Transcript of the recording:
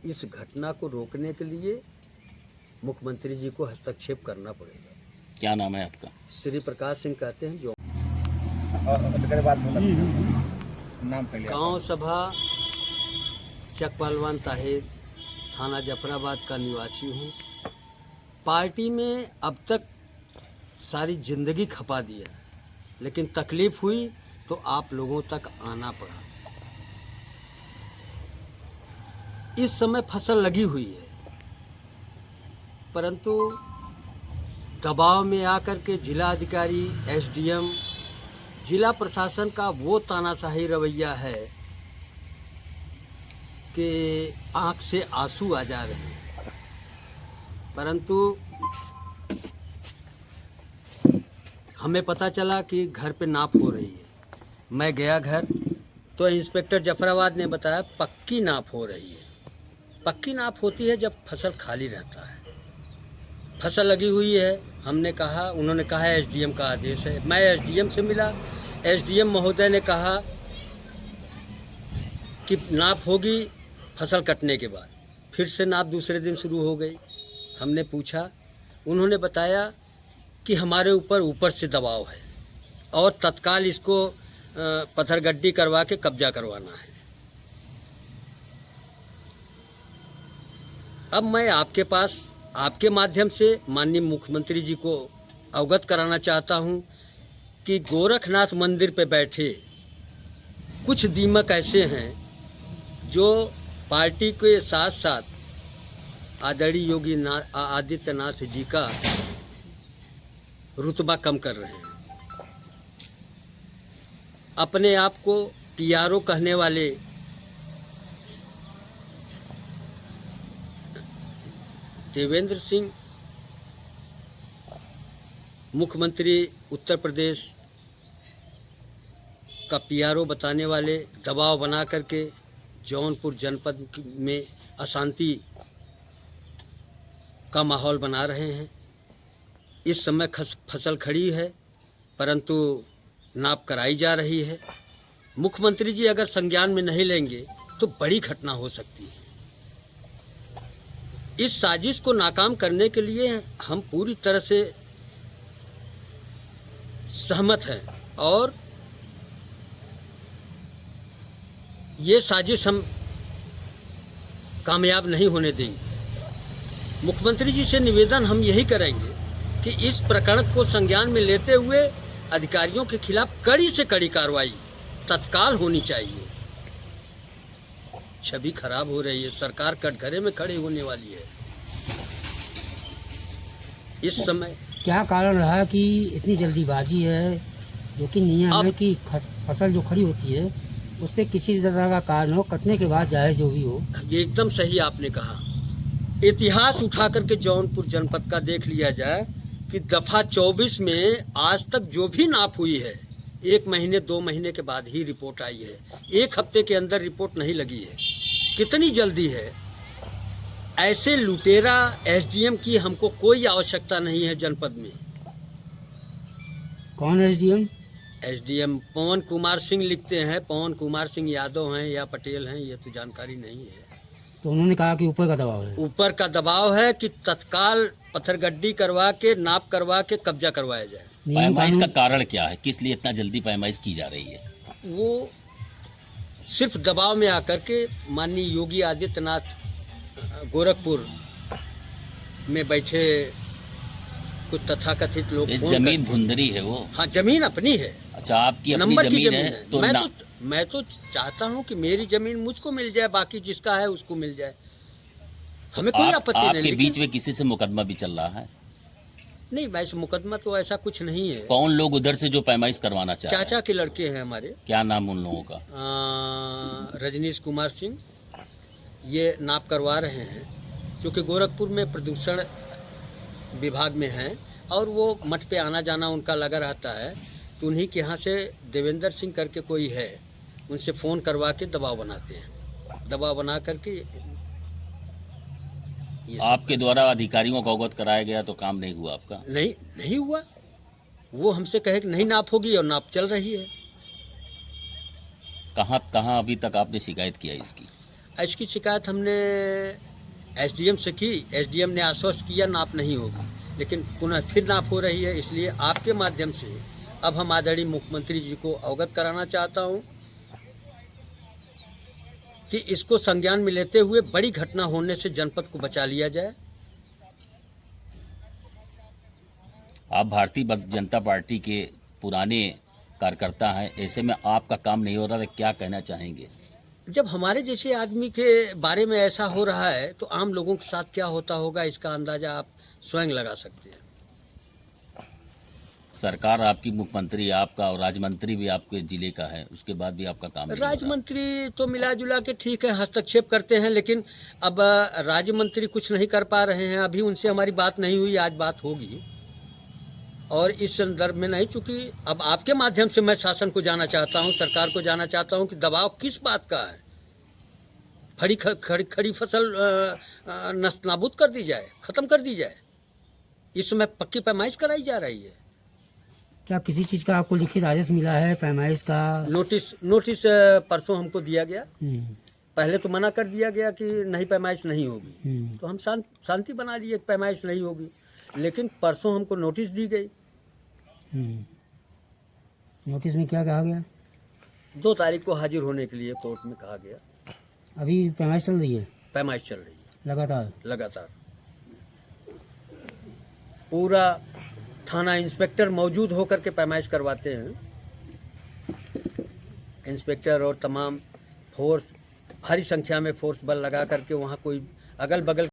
इस घटना को रोकने के लिए मुख्यमंत्री जी को हस्तक्षेप करना पड़ेगा। क्या नाम है आपका? श्री प्रकाश सिंह कहते हैं, जो नाम पहले गांव सभा चक पहलवान ताहिर, थाना जफराबाद का निवासी हूँ। पार्टी में अब तक सारी जिंदगी खपा दी है, लेकिन तकलीफ हुई तो आप लोगों तक आना पड़ा। इस समय फसल लगी हुई है, परंतु दबाव में आकर के जिला अधिकारी, एसडीएम, जिला प्रशासन का वो तानाशाही रवैया है कि आंख से आंसू आ जा रहे हैं। परंतु हमें पता चला कि घर पे नाप हो रही है। मैं गया घर तो इंस्पेक्टर जफराबाद ने बताया पक्की नाप हो रही है। पक्की नाप होती है जब फसल खाली रहता है। फसल लगी हुई है, हमने कहा, उन्होंने कहा एसडीएम का आदेश है। मैं एसडीएम से मिला, एसडीएम महोदय ने कहा कि नाप होगी फसल कटने के बाद। फिर से नाप दूसरे दिन शुरू हो गई। हमने पूछा, उन्होंने बताया कि हमारे ऊपर से दबाव है और तत्काल इसको पत्थरगड्डी करवा के कब्जा करवाना है। अब मैं आपके पास आपके माध्यम से माननीय मुख्यमंत्री जी को अवगत कराना चाहता हूं कि गोरखनाथ मंदिर पे बैठे कुछ दीमक ऐसे हैं जो पार्टी के साथ साथ आदरणीय योगी आदित्यनाथ जी का रुतबा कम कर रहे हैं। अपने आप को पीआरओ कहने वाले देवेंद्र सिंह, मुख्यमंत्री उत्तर प्रदेश का पीआरओ बताने वाले, दबाव बना करके जौनपुर जनपद में अशांति का माहौल बना रहे हैं। इस समय फसल खड़ी है, परंतु नाप कराई जा रही है। मुख्यमंत्री जी अगर संज्ञान में नहीं लेंगे तो बड़ी घटना हो सकती है। इस साजिश को नाकाम करने के लिए हम पूरी तरह से सहमत हैं और ये साजिश हम कामयाब नहीं होने देंगे। मुख्यमंत्री जी से निवेदन हम यही करेंगे कि इस प्रकरण को संज्ञान में लेते हुए अधिकारियों के खिलाफ कड़ी से कड़ी कार्रवाई तत्काल होनी चाहिए। छवि खराब हो रही है, सरकार कटघरे में खड़े होने वाली है। इस समय क्या कारण रहा कि इतनी जल्दीबाजी है, जो कि नियम है कि फसल जो खड़ी होती है उस पर किसी तरह का कारण हो, कटने के बाद जाए जो भी हो। ये एकदम सही आपने कहा। इतिहास उठा करके जौनपुर जनपद का देख लिया जाए कि दफा 24 में आज तक जो भी नाप हुई है 1 महीने 2 महीने के बाद ही रिपोर्ट आई है। 1 हफ्ते के अंदर रिपोर्ट नहीं लगी है। कितनी जल्दी है। ऐसे लुटेरा एसडीएम की हमको कोई आवश्यकता नहीं है जनपद में। कौन एसडीएम? एसडीएम पवन कुमार सिंह लिखते हैं। पवन कुमार सिंह यादव हैं या पटेल हैं, ये तो जानकारी नहीं है। तो उन्होंने कहा कि ऊपर का दबाव है। ऊपर का दबाव है कि तत्काल पत्थरगड्डी करवा के, नाप करवा के कब्जा करवाया जाए। पैमाइश का कारण क्या है? किस लिए इतना जल्दी पैमाइश की जा रही है? वो सिर्फ दबाव में आकर के माननीय योगी आदित्यनाथ गोरखपुर में बैठे कुछ तथाकथित लोग, जमीन भुंदरी है वो। हाँ, जमीन अपनी है। अच्छा, आपकी अपनी नंबर की जमीन है तो मैं तो चाहता हूँ कि मेरी जमीन मुझको मिल जाए, बाकी जिसका है उसको मिल जाए। हमें कोई आपत्ति नहीं। आपके बीच में किसी से मुकदमा भी चल रहा है? नहीं, वैसे मुकदमा तो ऐसा कुछ नहीं है। कौन लोग उधर से जो पैमाइश करवाना चाहते हैं? चाचा के लड़के हैं हमारे। क्या नाम उन लोगों का? रजनीश कुमार सिंह, ये नाप करवा रहे हैं, क्योंकि गोरखपुर में प्रदूषण विभाग में हैं और वो मठ पे आना जाना उनका लगा रहता है। तो उन्हीं के यहाँ से देवेंद्र सिंह करके कोई है, उनसे फ़ोन करवा के दबाव बनाते हैं। दबाव बना करके आपके द्वारा अधिकारियों को अवगत कराया गया तो काम नहीं हुआ आपका? नहीं हुआ। वो हमसे कहे कि नहीं नाप होगी और नाप चल रही है। कहाँ अभी तक आपने शिकायत किया इसकी? इसकी शिकायत हमने एसडीएम से की। एसडीएम ने आश्वस्त किया नाप नहीं होगी, लेकिन पुनः फिर नाप हो रही है। इसलिए आपके माध्यम से अब हम आदरणीय मुख्यमंत्री जी को अवगत कराना चाहता हूं कि इसको संज्ञान में लेते हुए बड़ी घटना होने से जनपद को बचा लिया जाए। आप भारतीय जनता पार्टी के पुराने कार्यकर्ता हैं, ऐसे में आपका काम नहीं हो रहा तो क्या कहना चाहेंगे? जब हमारे जैसे आदमी के बारे में ऐसा हो रहा है तो आम लोगों के साथ क्या होता होगा, इसका अंदाजा आप स्वयं लगा सकते हैं। सरकार आपकी, मुख्यमंत्री आपका और राज्य मंत्री भी आपके जिले का है, उसके बाद भी आपका काम नहीं हो रहा। राज्य मंत्री तो मिला जुला के ठीक है, हस्तक्षेप करते हैं, लेकिन अब राज्य मंत्री कुछ नहीं कर पा रहे हैं। अभी उनसे हमारी बात नहीं हुई, आज बात होगी। और इस संदर्भ में नहीं, चूंकि अब आपके माध्यम से मैं शासन को जाना चाहता हूं, सरकार को जाना चाहता हूं कि दबाव किस बात का है। खड़ी फसल नष्ट नाबूद कर दी जाए, खत्म कर दी जाए। इस समय पक्की पैमाइश कराई जा रही है। क्या किसी चीज़ का आपको लिखित आदेश मिला है पैमाइश का? नोटिस परसों हमको दिया गया। पहले तो मना कर दिया गया कि नहीं, पैमाइश नहीं होगी। तो हम शांति बना लिए, पैमाइश नहीं होगी। लेकिन परसों हमको नोटिस दी गई। नोटिस में क्या कहा गया? 2 तारीख को हाजिर होने के लिए कोर्ट में कहा गया। अभी पैमाइश चल रही है? पैमाइश चल रही है लगातार। पूरा थाना इंस्पेक्टर मौजूद होकर के पैमाइश करवाते हैं। इंस्पेक्टर और तमाम फोर्स, भारी संख्या में फोर्स बल लगा करके वहाँ कोई अगल बगल